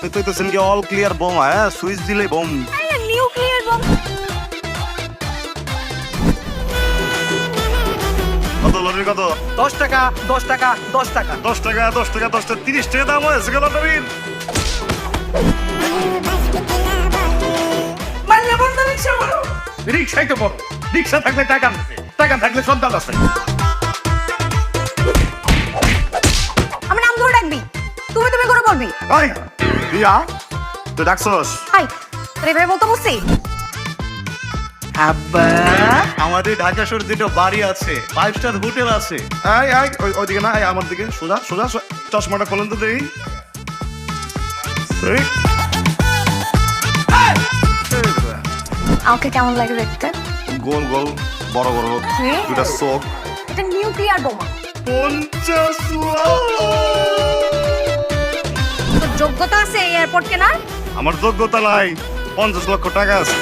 তুই তো সেনকে অল ক্লিয়ার বোম হ্যাঁ সুইচ দিলে বোম আরে নিউক্লিয়ার বম। কত লটারি কত 10 টাকা 10 টাকা 10 টাকা 10 টাকা 10 টাকা 10 টাকা 30 টাকা দাম হয়েছে লটারির মাইয়া বন্ধ রিকশা বড় রিকশাই তো বড় রিকশা থাকলে টাকা আছে টাকা থাকলে সন্তান আছে আমার নাম ধরে ডাকবি, তুমি তুমি করে বলবি। এই রিয়া তুই ডাকছস হাই রে ভাই বলতো বুঝছি। আব্বা আমাদের ঢাকা শহরে যেটা বাড়ি আছে 5 স্টার হোটেল আছে এই এই ওইদিকে না এই আমার দিকে সোজা সোজা চশমাটা খোলেন তো দেই এই আমাকে কেমন লাগে দেখতে? গোল গোল বড় বড় কি? দুটা চোখ এটা নিউক্লিয়ার বোমা। 50 তোর যোগ্যতা আছে এই এয়ারপোর্ট কেনার? আমার যোগ্যতা নাই 50 লক্ষ টাকা আছে